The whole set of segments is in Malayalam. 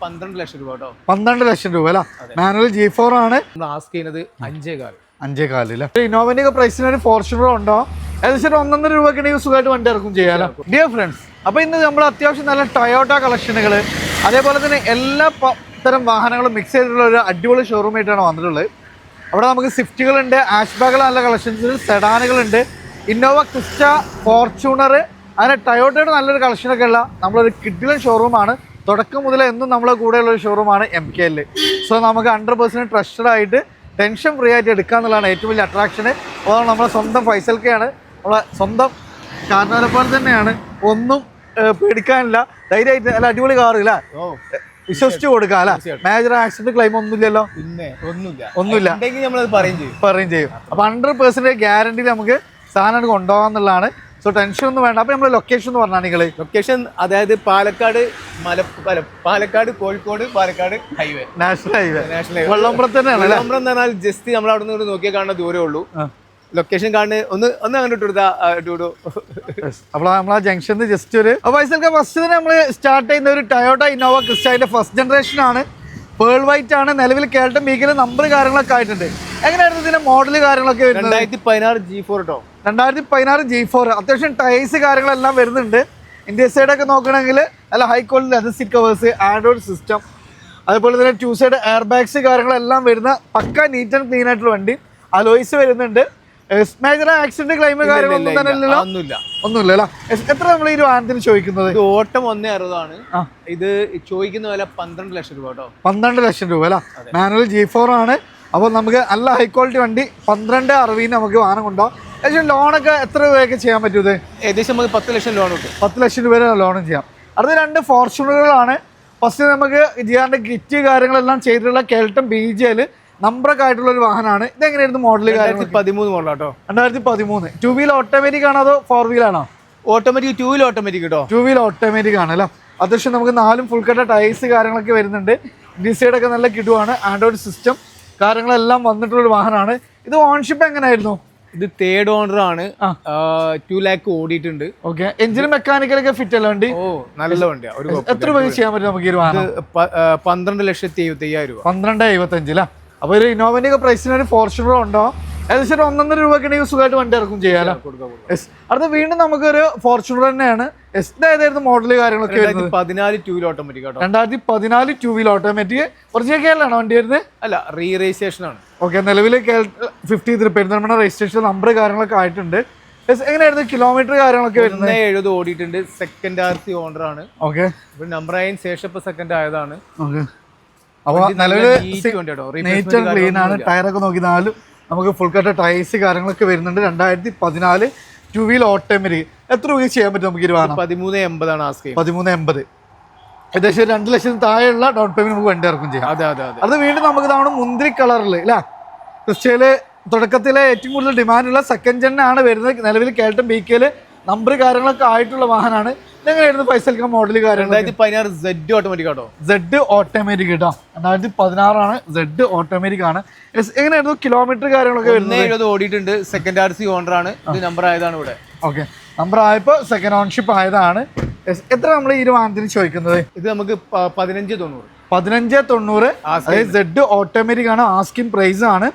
12 ലക്ഷം രൂപ കേട്ടോ. 12 ലക്ഷം രൂപ അല്ല. മാനുവൽ G4 ആണ്. നമ്മൾ ആസ്ക് ചെയ്യുന്നത് 5.4. 5.4 ഇന്നോവന്റെ ഒക്കെ പ്രൈസിന് ഒരു ഫോർച്യൂണർ ഉണ്ടോ? ഏകദേശം 1.5 രൂപയ്ക്ക് സുഖമായിട്ട് വണ്ടി ഇറക്കും ചെയ്യാലോ. ഡിയർ ഫ്രണ്ട്സ്, അപ്പൊ ഇന്ന് നമ്മൾ അത്യാവശ്യം നല്ല ടൊയോട്ട കളക്ഷനുകൾ, അതേപോലെ തന്നെ എല്ലാ തരം വാഹനങ്ങളും മിക്സ് ചെയ്തിട്ടുള്ള ഒരു അടിപൊളി ഷോറൂം ആയിട്ടാണ് വന്നിട്ടുള്ളത്. അവിടെ നമുക്ക് സ്വിഫ്റ്റുകളുണ്ട്, ആഷ് ബാഗുകൾ, നല്ല കളക്ഷൻസ്, സെഡാനുകളുണ്ട്, ഇന്നോവ ക്രിസ്റ്റ, ഫോർച്യൂണർ, അങ്ങനെ ടൊയോട്ടയുടെ നല്ലൊരു കളക്ഷനൊക്കെ ഉള്ള നമ്മളൊരു കിഡിലൻ ഷോറൂമാണ്. തുടക്കം മുതൽ എന്നും നമ്മളെ കൂടെയുള്ള ഒരു ഷോറൂമാണ് MKL. സോ നമുക്ക് 100% ട്രസ്റ്റഡ് ആയിട്ട് ടെൻഷൻ ഫ്രീ ആയിട്ട് എടുക്കുക എന്നുള്ളതാണ് ഏറ്റവും വലിയ അട്രാക്ഷന്. അപ്പോൾ നമ്മളെ സ്വന്തം ഫൈസൽക്കയാണ്, നമ്മളെ സ്വന്തം കാരണവരെ പോലെ തന്നെയാണ്. ഒന്നും പേടിക്കാനില്ല, ധൈര്യമായിട്ട് നല്ല അടിപൊളി കാറില്ല വിശ്വസിച്ച് കൊടുക്കാം അല്ല. മേജർ ആക്സിഡന്റ് ക്ലെയിം ഒന്നുമില്ലല്ലോ, ഒന്നുമില്ല പറയും ചെയ്യും. അപ്പൊ 100% ഗ്യാരണ്ടി നമുക്ക് സാധനം കൊണ്ടുപോകാന്നുള്ളതാണ്. സോ ടെൻഷൻ ഒന്നും വേണ്ട. അപ്പൊ നമ്മളെ ലൊക്കേഷൻ എന്ന് പറഞ്ഞാൽ നിങ്ങൾ ലൊക്കേഷൻ അതായത് Palakkad, Kozhikode, Palakkad highway, national highway വെള്ളംപുറത്ത് തന്നെയാണ്. വെള്ളംപുറം എന്ന് പറഞ്ഞാൽ ജസ്റ്റ് നമ്മൾ അവിടെ നിന്ന് നോക്കിയാൽ കാണുന്ന ദൂരേ ഉള്ളൂ. ലൊക്കേഷൻ കാണുന്ന ഒന്ന് അങ്ങനെ ഇട്ടുകൊടുത്താ. അപ്പോൾ നമ്മളാ ജംഗ്ഷനിൽ ജസ്റ്റ് ഒരു ഫസ്റ്റ് തന്നെ നമ്മൾ സ്റ്റാർട്ട് ചെയ്യുന്ന ഒരു ടൊയോട്ട ഇന്നോവ ക്രിസ്റ്റയുടെ ഫസ്റ്റ് ജനറേഷൻ ആണ്. പേൾ വൈറ്റ് ആണ്. നിലവിൽ കേരളം ബീക്കിൽ നമ്പർ കാര്യങ്ങളൊക്കെ ആയിട്ടുണ്ട്. എങ്ങനെയായിരുന്നു ഇതിന്റെ മോഡൽ കാര്യങ്ങളൊക്കെ വരുന്നത്? 2016 G4 കേട്ടോ. 2016 G4. അത്യാവശ്യം ടയേഴ്സ് കാര്യങ്ങളെല്ലാം വരുന്നുണ്ട്. ഇന്ത്യൻ സൈഡൊക്കെ നോക്കണമെങ്കിൽ നല്ല high quality leather seat covers, Android system, അതുപോലെ തന്നെ 2 സൈഡ് എയർ ബാഗ്സ് കാര്യങ്ങളെല്ലാം വരുന്ന പക്ക നീറ്റ് ആൻഡ് ക്ലീൻ ആയിട്ടുള്ള വണ്ടി. അലോയ്സ് വരുന്നുണ്ട്. മേജർ ആക്സിഡന്റ് ക്ലെയിം കാര്യങ്ങളൊന്നും തന്നെ ഒന്നുമില്ല. എത്ര നമ്മൾ ഈ ഒരു വാഹനത്തിന് ചോദിക്കുന്നത്? ഓട്ടം 1.60 ഇത് ചോദിക്കുന്ന വില 12 ലക്ഷം രൂപ കേട്ടോ. 12 ലക്ഷം രൂപ അല്ല. മാനുവൽ G4 ആണ്. അപ്പോൾ നമുക്ക് നല്ല ഹൈ ക്വാളിറ്റി വണ്ടി 12.60 നമുക്ക് വാഹനം കൊണ്ടുപോകാം. ഏകദേശം ലോണൊക്കെ എത്ര രൂപയൊക്കെ ചെയ്യാൻ പറ്റും? ഏകദേശം നമുക്ക് 10 ലക്ഷം ലോൺ കിട്ടും. 10 ലക്ഷം രൂപ ലോണും ചെയ്യാം. അടുത്ത 2 ഫോർച്യൂണറുകളാണ്. ഫസ്റ്റ് നമുക്ക് ജിയാറിന്റെ കിറ്റ് കാര്യങ്ങളെല്ലാം ചെയ്തിട്ടുള്ള കെൽട്ടൺ BJL നമ്പറൊക്കെ ആയിട്ടുള്ള ഒരു വാഹനമാണ്. ഇതെങ്ങനെയായിരുന്നു മോഡൽ? 2013 മോഡൽ കേട്ടോ. 2013. 2 വീൽ ഓട്ടോമാറ്റിക് ആണോ അതോ 4 വീലാണോ? ഓട്ടോമാറ്റിക്, 2 വീൽ ഓട്ടോമാറ്റിക് കേട്ടോ. 2 വീൽ ഓട്ടോമാറ്റിക് ആണ് അല്ലേ. അത്യാവശ്യം നമുക്ക് 4 ഫുൾ കട്ട ടയേഴ്സ് കാര്യങ്ങളൊക്കെ വരുന്നുണ്ട്. ഡിസൈഡൊക്കെ നല്ല കിടുവാണ്. ആൻഡ്രോയിഡ് സിസ്റ്റം കാര്യങ്ങളെല്ലാം വന്നിട്ടുള്ളൊരു വാഹനമാണ്. ഇത് ഓൺഷിപ്പ് എങ്ങനെയായിരുന്നു? ഇത് 3rd ഓണർ ആണ്. 2 lakh ഓടിയിട്ടുണ്ട്. ഓക്കെ. എഞ്ചിനും മെക്കാനിക്കലൊക്കെ ഫിറ്റ് അല്ല വണ്ടി? ഓ നല്ല വണ്ടിയാ. എത്ര രൂപ ചെയ്യാൻ പറ്റും നമുക്ക് ഈ ഒരു വാഹനം? 12,75,000 രൂപ. 12.75 അല്ലേ. അപ്പോൾ ഒരു ഇന്നോവന്റെ ഒക്കെ പ്രൈസിന് ഒരു ഫോർച്യൂണർ ഉണ്ടോ? ഏകദേശം 1.5 രൂപയ്ക്ക് സുഖമായിട്ട് വണ്ടി ഇറക്കും ചെയ്യാലോ. അടുത്ത വീണ്ടും നമുക്കൊരു ഫോർച്യൂണർ തന്നെയാണ്. ഏതായിരുന്നു മോഡൽ കാര്യങ്ങളൊക്കെ? 2014 2 വീൽ ഓട്ടോമാറ്റിക് കേട്ടോ. 2014 2 വീൽ ഓട്ടോമാറ്റിക്. ഒറിജിനൽ കേരളാണോ വണ്ടി വരുന്നത്? അല്ല, റീ രജിസ്ട്രേഷൻ ആണ്. ഓക്കെ. നിലവിൽ 53 പെരുന്തൽമണ്ണ രജിസ്ട്രേഷൻ നമ്പർ കാര്യങ്ങളൊക്കെ ആയിട്ടുണ്ട്. എങ്ങനെയായിരുന്നു കിലോമീറ്റർ കാര്യങ്ങളൊക്കെ വരുന്നത്? 70 ഓടിയിട്ടുണ്ട്. സെക്കൻഡ് RC ഓണർ ആണ്. ഓക്കെ. നമ്പർ ആയതിനു ശേഷം ഇപ്പൊ സെക്കൻഡ് ആയതാണ്. ഓക്കെ. അപ്പോൾ നിലവിൽ നീറ്റ് ആൻഡ് ക്ലീൻ ആണ്. ടയറൊക്കെ നോക്കി നമുക്ക് ഫുൾ കട്ട ടയേഴ്സ് കാര്യങ്ങളൊക്കെ വരുന്നുണ്ട്. 2014 2 വീൽ ഓട്ടോമാറ്റിക്. എത്ര രൂപ ചെയ്യാൻ പറ്റും നമുക്ക്? 13.80 ആണ് ആസ്ക്. 13.80. ഏകദേശം 2 ലക്ഷം താഴെയുള്ള ഡൗൺ പേയ്മെന്റ് നമുക്ക് വണ്ടി ഇറക്കും ചെയ്യാം. അത് വീണ്ടും നമുക്ക് ഇതാണ് മുന്തിരി കളറിൽ അല്ലേ. ക്രിസ്റ്റയില് തുടക്കത്തിലെ ഏറ്റവും കൂടുതൽ ഡിമാൻഡുള്ള സെക്കൻഡ് ജെൻ ആണ് വരുന്നത്. നിലവിൽ കേൾട്ടൺ BKL നമ്പർ കാര്യങ്ങളൊക്കെ ആയിട്ടുള്ള വാഹനമാണ്. ഇതെങ്ങനെയായിരുന്നു ഫൈസൽക്ക മോഡൽ കാര്യങ്ങൾ? 2016 Z ഓട്ടോമാറ്റിക് കേട്ടോ. Z ഓട്ടോമാറ്റിക് കേട്ടോ. 2016 ആണ്. Z ഓട്ടോമാറ്റിക് ആണ്. എങ്ങനെയായിരുന്നു കിലോമീറ്റർ കാര്യങ്ങളൊക്കെ വരുന്നത്? 70 ഓടിയിട്ടുണ്ട്. സെക്കൻഡ് RC ഓണർ ആണ്. ഇത് നമ്പർ ആയതാണ് ഇവിടെ. ഓക്കെ. നമ്പർ ആയപ്പോൾ സെക്കൻഡ് ഓൺഷിപ്പ് ആയതാണ്. എത്ര നമ്മൾ ഈ വാഹനത്തിന് ചോദിക്കുന്നത്? ഇത് നമുക്ക് 1590. 1590. അതായത് Z ഓട്ടോമാറ്റിക് ആണ്. ആസ്കിംഗ് പ്രൈസ് ആണ്.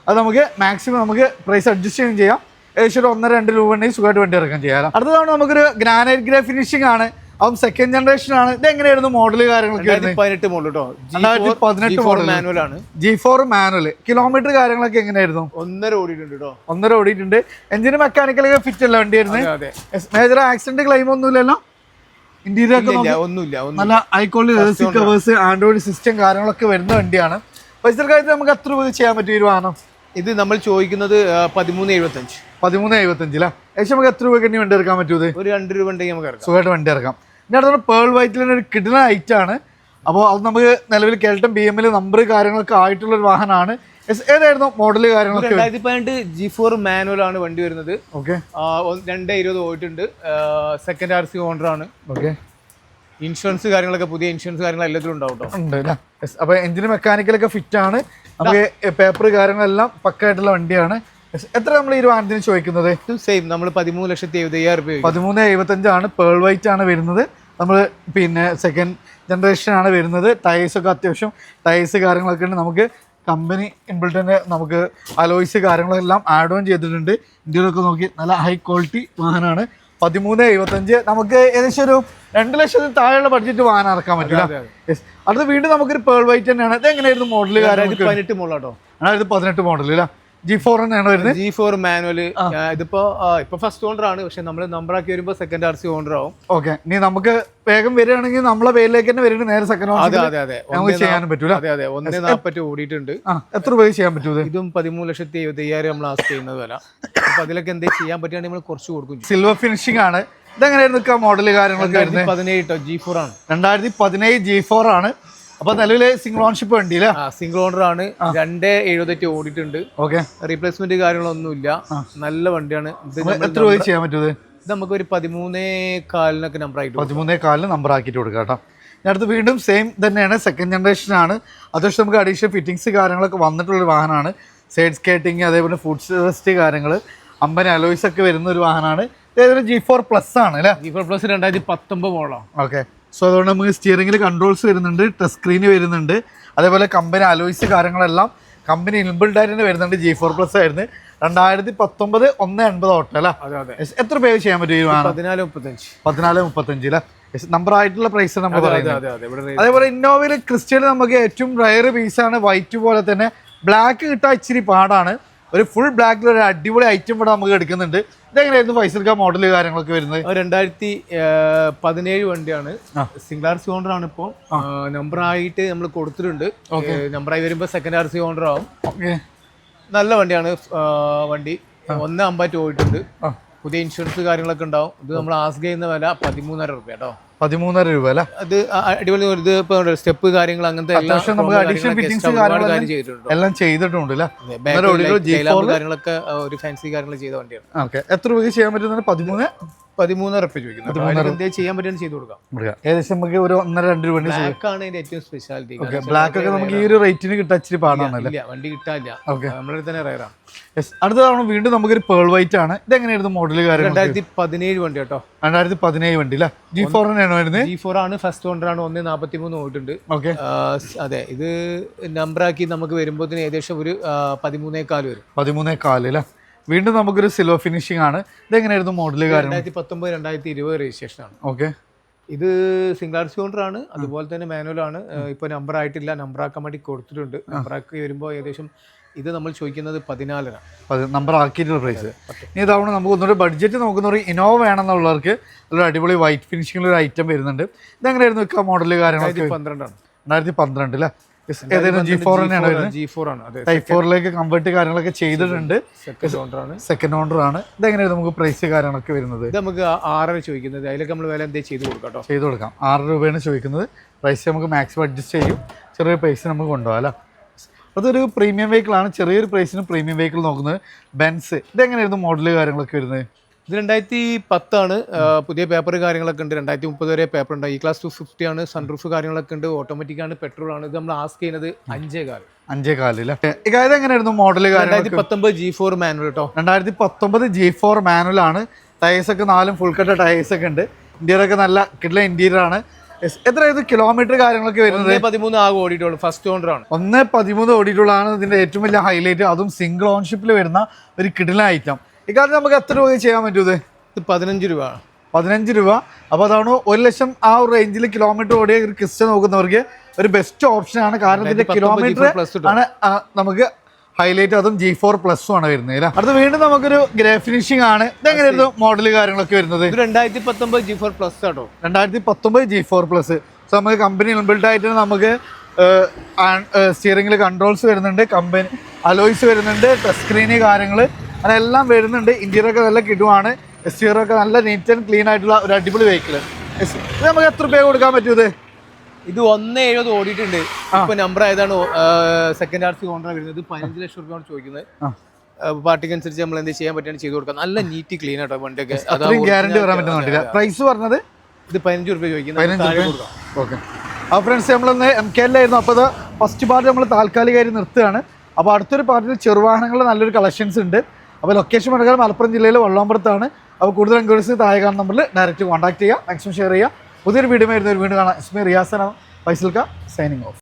അത് നമുക്ക് മാക്സിമം നമുക്ക് പ്രൈസ് അഡ്ജസ്റ്റ് ചെയ്യാം. ഏകദേശം 1-2 രൂപ ഉണ്ടെങ്കിൽ സുഖമായിട്ട് വണ്ടി ഇറക്കാൻ ചെയ്യാം. അടുത്തതാണ് നമുക്കൊരു ഗ്രാനൈറ്റ് ഗ്രേ ഫിനിഷിംഗ് ആണ്. അപ്പം സെക്കൻഡ് ജനറേഷൻ ആണ്. ഇത് എങ്ങനെയായിരുന്നു മോഡൽ കാര്യങ്ങളൊക്കെ? 2018 മോഡൽ കേട്ടോ. 2018 മോഡൽ മാനുവൽ ആണ്. G4 manual. കിലോമീറ്റർ കാര്യങ്ങളൊക്കെ എങ്ങനെയായിരുന്നു? 1.5 ഓടിയിട്ടുണ്ട് കേട്ടോ. 1.5 ഓടിയിട്ടുണ്ട്. എഞ്ചിന് മെക്കാനിക്കലൊക്കെ ഫിറ്റ് അല്ല വണ്ടി വരുന്നത്. മേജർ ആക്സിഡന്റ് ക്ലെയിം ഒന്നുമില്ലല്ലോ. ഇന്റീരിയർ ഒക്കെ ഒന്നുമില്ല. നല്ല high quality covers, Android system കാര്യങ്ങളൊക്കെ വരുന്ന വണ്ടിയാണ്. പൈസ കാര്യത്തിൽ നമുക്ക് എത്ര രൂപ ചെയ്യാൻ പറ്റും ഈ വാഹനം? ഇത് നമ്മൾ ചോദിക്കുന്നത് 13.75. 13.75 അല്ലേ. ഏകദേശം നമുക്ക് എത്ര രൂപയ്ക്ക് വണ്ടി ഇറക്കാൻ പറ്റും? ഒരു 2 രൂപ ഉണ്ടെങ്കിൽ നമുക്ക് സുഖമായിട്ട് വണ്ടി ഇറക്കാം. ഇനി അടുത്ത പേൾ വൈറ്റിൽ ഒരു കിഡിന ഐറ്റ് ആണ്. അപ്പോൾ അത് നമുക്ക് നിലവിൽ കേൾട്ടൺ BML നമ്പർ കാര്യങ്ങളൊക്കെ ആയിട്ടുള്ള ഒരു വാഹനമാണ്. ഏതായിരുന്നു മോഡൽ കാര്യങ്ങളൊക്കെ? 2018 G4 മാനുവൽ ആണ് വണ്ടി വരുന്നത്. ഓക്കെ. 2.20 ഓടിയിട്ടുണ്ട്. സെക്കൻഡ് RC ഓണർ ആണ്. ഓക്കെ. ഇൻഷുറൻസ് കാര്യങ്ങളൊക്കെ പുതിയ ഇൻഷുറൻസ് കാര്യങ്ങൾ എല്ലാത്തിലും ഉണ്ടാവും. ഉണ്ട് അല്ലേ. അപ്പോൾ എഞ്ചിന് മെക്കാനിക്കലൊക്കെ ഫിറ്റ് ആണ്. നമുക്ക് പേപ്പർ കാര്യങ്ങളെല്ലാം പക്കായിട്ടുള്ള വണ്ടിയാണ്. എത്ര നമ്മൾ ഈ വാഹനത്തിന് ചോദിക്കുന്നത്? സെയിം നമ്മൾ 13,70,000 രൂപ. 13.75 ആണ്. പേൾ വൈറ്റ് ആണ് വരുന്നത്. നമ്മൾ പിന്നെ സെക്കൻഡ് ജനറേഷനാണ് വരുന്നത്. ടയേഴ്സൊക്കെ അത്യാവശ്യം ടയേഴ്സ് കാര്യങ്ങളൊക്കെ ഉണ്ട്. നമുക്ക് കമ്പനി ഇൻബിൾട്ടിൻ്റെ നമുക്ക് അലോയ്സ് കാര്യങ്ങളെല്ലാം ആഡ് ഓൺ ചെയ്തിട്ടുണ്ട്. ഇന്ത്യയിലൊക്കെ നോക്കി നല്ല ഹൈ ക്വാളിറ്റി വാഹനമാണ്. 13.75 നമുക്ക് ഏകദേശം ഒരു 2 ലക്ഷത്തിന് താഴെയുള്ള ബഡ്ജറ്റ് വാഹനം ഇറക്കാൻ പറ്റില്ല. അടുത്ത് വീണ്ടും നമുക്കൊരു പേൾ വൈറ്റ് തന്നെയാണ്. ഇത് എങ്ങനെയായിരുന്നു മോഡൽ? 18 മോഡലാട്ടോ. 18 മോഡൽ അല്ല, G4 തന്നെയാണ് വരുന്നത്. G4 manual. ഇതിപ്പോ ഫസ്റ്റ് ഓണർ ആണ്, പക്ഷെ നമ്മൾ നമ്പർ ആക്കി വരുമ്പോൾ സെക്കൻഡ് RC ഓണർ ആവും. ഓക്കെ, ഇനി നമുക്ക് വേഗം വരികയാണെങ്കിൽ നമ്മളെ പേരിലേക്ക് തന്നെ വരുന്നത് നേരെ സെക്കൻഡ് ഓണർ നമുക്ക് ചെയ്യാനും പറ്റൂല. 1.40 ഓടിയിട്ടുണ്ട്. എത്ര രൂപ ചെയ്യാൻ പറ്റൂത്? ഇതും 13,75,000 നമ്മൾ ആസ്ക് ചെയ്യുന്നത് വില. അപ്പൊ അതിലൊക്കെ എന്തെങ്കിലും ചെയ്യാൻ പറ്റുകയാണെങ്കിൽ നമ്മൾ കുറച്ച് കൊടുക്കും. സിൽവർ ഫിനിഷിംഗ് ആണ്. ഇതെങ്ങനെയായിരുന്നു മോഡൽ കാര്യങ്ങളൊക്കെ? 2017 G4 ആണ്. 2017 G4 ആണ്. അപ്പൊ നിലവില് സിംഗിൾ ഓൺഷിപ്പ് വണ്ടിയില്ല? സിംഗിൾ ഓണർ ആണ്. 2.78 ഓടിയിട്ടുണ്ട്. ഓക്കെ, റീപ്ലേസ്മെന്റ് കാര്യങ്ങളൊന്നുമില്ല. നല്ല വണ്ടിയാണ്. എത്ര രൂപ ചെയ്യാൻ പറ്റൂത്? ഇത് നമുക്ക് ഒരു 13.4 നമ്പർ ആയിട്ട് 13.4 നമ്പർ ആക്കിയിട്ട് കൊടുക്കാം കേട്ടോ. അടുത്ത് വീണ്ടും സെയിം തന്നെയാണ്, സെക്കൻഡ് ജനറേഷൻ ആണ്. അത്യാവശ്യം നമുക്ക് അഡീഷണൽ ഫിറ്റിങ്സ് കാര്യങ്ങളൊക്കെ വന്നിട്ടുള്ളൊരു വാഹനമാണ്. സൈഡ് സ്കേറ്റിംഗ്, അതേപോലെ ഫുഡ് റെസ്റ്റ് കാര്യങ്ങൾ, 50 അലോയ്സ് ഒക്കെ വരുന്ന ഒരു വാഹനമാണ്. ഇതൊരു G4 പ്ലസ് ആണ് അല്ലേ? G4 പ്ലസ് 2019 മോഡലാണ്. ഓക്കെ, സോ അതുകൊണ്ട് നമുക്ക് സ്റ്റിയറിംഗിൽ കൺട്രോൾസ് വരുന്നുണ്ട്, ടച്ച് സ്ക്രീന് വരുന്നുണ്ട്, അതേപോലെ കമ്പനി അലോയ്സ് കാര്യങ്ങളെല്ലാം കമ്പനി ഇൻബിൽഡ് ആയിട്ട് വരുന്നുണ്ട്. G4 പ്ലസ് ആയിരുന്നു. 2019 1.80 ഓട്ടോ അല്ലേ? എത്ര പേ ചെയ്യാൻ പറ്റും? 14.35 അല്ലേ? നമ്പർ ആയിട്ടുള്ള പ്രൈസ് നമ്മൾ പറയുന്നത്. അതേപോലെ ഇന്നോവയിൽ ക്രിസ്റ്റയിൽ നമുക്ക് ഏറ്റവും റയർ പീസാണ്. വൈറ്റ് പോലെ തന്നെ ബ്ലാക്ക് കിട്ടാൻ ഇച്ചിരി പാടാണ്. ഒരു ഫുൾ ബ്ലാക്കിൽ ഒരു അടിപൊളി ഐറ്റം ഇവിടെ നമുക്ക് എടുക്കുന്നുണ്ട്. ഇതെങ്ങനെയായിരുന്നു ഫൈസൽക്ക മോഡൽ കാര്യങ്ങളൊക്കെ വരുന്നത്? 2017 വണ്ടിയാണ്. സിംഗിൾ RC ഓണർ ആണ്. ഇപ്പോൾ നമ്പർ ആയിട്ട് നമ്മൾ കൊടുത്തിട്ടുണ്ട്. നമ്പറായി വരുമ്പോൾ സെക്കൻഡ് RC ഓണർ ആവും. നല്ല വണ്ടിയാണ്. വണ്ടി 1.50 ഓടിയിട്ടുണ്ട്. പുതിയ ഇൻഷുറൻസ് കാര്യങ്ങളൊക്കെ ഉണ്ടാവും. ഇത് നമ്മൾ ആസ്ക് ചെയ്യുന്ന വില 13,500 രൂപ കേട്ടോ. 13,500 രൂപ അല്ലേ? അത് അടിപൊളി. ഇത് ഇപ്പൊ സ്റ്റെപ്പ് കാര്യങ്ങൾ അങ്ങനത്തെ എല്ലാം ചെയ്തിട്ടുണ്ട്. കാര്യങ്ങളൊക്കെ ഒരു ഫാൻസി കാര്യങ്ങൾ ചെയ്ത വണ്ടിയാണ്. എത്ര രൂപ ചെയ്യാൻ പറ്റുന്നത്? 13,500 രൂപ ചോദിക്കുന്നത്. എന്തെങ്കിലും ചെയ്യാൻ പറ്റുന്ന ചെയ്ത് കൊടുക്കാം. ഏകദേശം നമുക്ക് ഒരു 1.5-2 വണ്ടി. ബ്ലാക്ക് ആണ് ഇതിന്റെ ഏറ്റവും സ്പെഷ്യാലിറ്റി. ബ്ലാക്ക് ഒക്കെ നമുക്ക് ഈ ഒരു റേറ്റിന് കിട്ടാൻ ഇച്ചിരി പാടാണല്ലേ? വണ്ടി കിട്ടാനില്ല. നമ്മുടെ തന്നെ റയറാണ്. അടുത്തതാണ് വീണ്ടും നമുക്കൊരു പേൾ വൈറ്റ് ആണ്. ഇതെങ്ങനെയായിരുന്നു മോഡൽ കാര്യം? 2017 വണ്ടി കേട്ടോ. 2017 വണ്ടി അല്ലേ? G4 തന്നെയാണോ വരുന്നത്? G4 ആണ്. ഫസ്റ്റ് ഓണർ ആണ്. 1.43 ഓടിയിട്ടുണ്ട്. ഓക്കെ, അതെ. ഇത് നമ്പറാക്കി നമുക്ക് വരുമ്പോൾ ഏകദേശം ഒരു 13.4 വരും. 13.4 അല്ലേ? വീണ്ടും നമുക്കൊരു സിൽവർ ഫിനിഷിംഗ് ആണ്. ഇതെങ്ങനെയായിരുന്നു മോഡൽ കാര്യം? 2019 2020 രജിസ്ട്രേഷൻ ആണ്. ഓക്കെ, ഇത് സിംഗിൾ RC ഓണർ ആണ്. അതുപോലെ തന്നെ മാനുവൽ ആണ്. ഇപ്പൊ നമ്പർ ആയിട്ടില്ല. നമ്പർ ആക്കാൻ വേണ്ടി കൊടുത്തിട്ടുണ്ട്. നമ്പർ ആക്കി വരുമ്പോൾ ഏകദേശം ഇത് നമ്മൾ ചോദിക്കുന്നത് 14,000 നമ്പർ ആക്കിയിട്ടുള്ള പ്രൈസ്. ഇനി ഇതാവണം നമുക്ക് ഒന്നുകൂടി ബഡ്ജറ്റ് നോക്കുന്നവർ ഇനോവ വേണമെന്നുള്ളവർക്ക് ഒരു അടിപൊളി വൈറ്റ് ഫിനിഷിംഗിൽ ഒരു ഐറ്റം വരുന്നുണ്ട്. ഇതെങ്ങനെയായിരുന്നു മോഡൽ കാര്യങ്ങളൊക്കെ? 2012 ആണ്. 2012 അല്ലേ? ഏതായാലും G4 തന്നെയാണ് വരുന്നത്. G4 ആണ്. Type 4ലേക്ക് കൺവേർട്ട് കാര്യങ്ങളൊക്കെ ചെയ്തിട്ടുണ്ട്. സെക്കൻഡ് ഓണർ ആണ്. ഇതെങ്ങനെയാണ് നമുക്ക് പ്രൈസ് കാര്യങ്ങളൊക്കെ വരുന്നത്? ഇത് നമുക്ക് 6 ചോദിക്കുന്നത്. അതിലൊക്കെ നമ്മൾ വില എന്തെങ്കിലും ചെയ്ത് കൊടുക്കാം. ചെയ്ത് കൊടുക്കാം. 6 രൂപയാണ് ചോദിക്കുന്നത്. പ്രൈസ് നമുക്ക് മാക്സിമം അഡ്ജസ്റ്റ് ചെയ്യും. ചെറിയൊരു പ്രൈസ് നമുക്ക് കൊണ്ടുപോകാം അല്ലേ? അതൊരു പ്രീമിയം വെഹിക്കിൾ ആണ്. ചെറിയൊരു പ്രൈസിന് പ്രീമിയം വെഹിക്കിൾ നോക്കുന്നത്. ബെൻസ്. ഇതെങ്ങനെയായിരുന്നു മോഡൽ കാര്യങ്ങളൊക്കെ വരുന്നത്? ഇത് 2010 ആണ്. പുതിയ പേപ്പർ കാര്യങ്ങളൊക്കെ ഉണ്ട്. 2030 വരെ പേപ്പർ ഉണ്ട്. E-Class 250 ആണ്. സൺറൂഫ് കാര്യങ്ങളൊക്കെ ഉണ്ട്. ഓട്ടോമാറ്റിക് ആണ്. പെട്രോൾ ആണ്. ഇത് നമ്മൾ ആസ്ക് ചെയ്യുന്നത് 5.4 അല്ലേ? ഇതെങ്ങനെയായിരുന്നു മോഡൽ? 2019 G4 മാനുവൽ കേട്ടോ. 2019 G4 മാനുവൽ ആണ്. ടയേഴ്സ് ഒക്കെ 4 ഫുൾ കട്ട ടയേഴ്സ് ഒക്കെ ഉണ്ട്. ഇന്റീരിയർ ഒക്കെ നല്ല കിട്ടുന്ന ഇന്റീരിയർ ആണ്. എത്രയായിരുന്നു കിലോമീറ്റർ കാര്യങ്ങളൊക്കെ വരുന്നത്? 1.13 ഓടിയിട്ടുള്ളൂ. ഫസ്റ്റ് ഓണർ ആണ്. 1.13 ഓടിയിട്ടുള്ളതാണ് ഇതിന്റെ ഏറ്റവും വലിയ ഹൈലൈറ്റ്. അതും സിംഗിൾ ഓൺഷിപ്പിൽ വരുന്ന ഒരു കിടിലൻ ഐറ്റം. ഇക്കാലത്ത് നമുക്ക് എത്ര രൂപ ചെയ്യാൻ പറ്റൂത്? 15 രൂപ. 15 രൂപ. അപ്പോൾ അതാണ് 1 ലക്ഷം ആ ഒരു റേഞ്ചിൽ കിലോമീറ്റർ ഓടിയ ഒരു ക്രിസ്റ്റ നോക്കുന്നവർക്ക് ഒരു ബെസ്റ്റ് ഓപ്ഷൻ ആണ്. കാരണം ഇതിന്റെ കിലോമീറ്റർ ആണ് നമുക്ക് ഹൈലൈറ്റ്. അതും G4 പ്ലസും ആണ് വരുന്നത്. അടുത്ത് വീണ്ടും നമുക്കൊരു ഗ്രേ ഫിനിഷിംഗ് ആണ്. ഇതെങ്ങനെയായിരുന്നു മോഡൽ കാര്യങ്ങളൊക്കെ വരുന്നത്? 2019 G4 പ്ലസ് ആട്ടോ. 2019 G4 പ്ലസ്. സോ നമുക്ക് കമ്പനി ഇൻബിൽഡ് ആയിട്ട് നമുക്ക് സ്റ്റിയറിംഗിൽ കൺട്രോൾസ് വരുന്നുണ്ട്, കമ്പനി അലോയ്സ് വരുന്നുണ്ട്, ടച്ച് സ്ക്രീന് കാര്യങ്ങൾ അതെല്ലാം വരുന്നുണ്ട്. ഇന്റീരിയർ ഒക്കെ നല്ല കിടുവാണ്. എക്സ്റ്റീരിയർ ഒക്കെ നല്ല നീറ്റ് ആൻഡ് ക്ലീൻ ആയിട്ടുള്ള ഒരു അടിപൊളി വെഹിക്കിൾ. ഇത് നമുക്ക് എത്ര രൂപ കൊടുക്കാൻ പറ്റൂത്? ഇത് 1.70 ഓടിയിട്ടുണ്ട്. ഇപ്പൊ നമ്പർ ആയതാണ്. സെക്കൻഡ് RC ഓണർ വരുന്നത്. 15 ലക്ഷം രൂപയാണ് ചോദിക്കുന്നത്. പാർട്ടിക്ക് അനുസരിച്ച് നമ്മൾ എന്ത് ചെയ്യാൻ പറ്റുകയാണ് ചെയ്ത് കൊടുക്കാം. നല്ല നീറ്റ് ക്ലീൻ ആട്ടോ വണ്ടിയൊക്കെ. ഗ്യാരണ്ടി പറയാൻ പറ്റുന്നില്ല. പ്രൈസ് പറഞ്ഞത് ഇത് 15 രൂപ ചോദിക്കുന്നത്. ഓക്കെ, അപ്പോൾ ഫ്രണ്ട്സ് നമ്മളിന്ന് MKLായിരുന്നു. അപ്പോൾ അത് ഫസ്റ്റ് പാർട്ട് നമ്മൾ താൽക്കാലികമായി നിർത്തുകയാണ്. അപ്പോൾ അടുത്തൊരു പാർട്ടിൽ ചെറുവാഹനങ്ങളുടെ നല്ലൊരു കളക്ഷൻസ് ഉണ്ട്. അപ്പോൾ ലൊക്കേഷൻ പറഞ്ഞാൽ മലപ്പുറം ജില്ലയിലെ വള്ളാമ്പുറത്താണ്. അപ്പോൾ കൂടുതൽ എൻക്വയറീസ് താഴെ കാണുന്ന നമ്പറിൽ ഡയറക്റ്റ് കോൺടാക്ട് ചെയ്യുക. മാക്സിമം ഷെയർ ചെയ്യുക. പുതിയൊരു വീഡിയോ ആയിരുന്നു. വീണ്ടും കാണാം. ഇസ്മി റിയാസന ഫൈസൽക്ക സൈനിങ് ഓഫ്.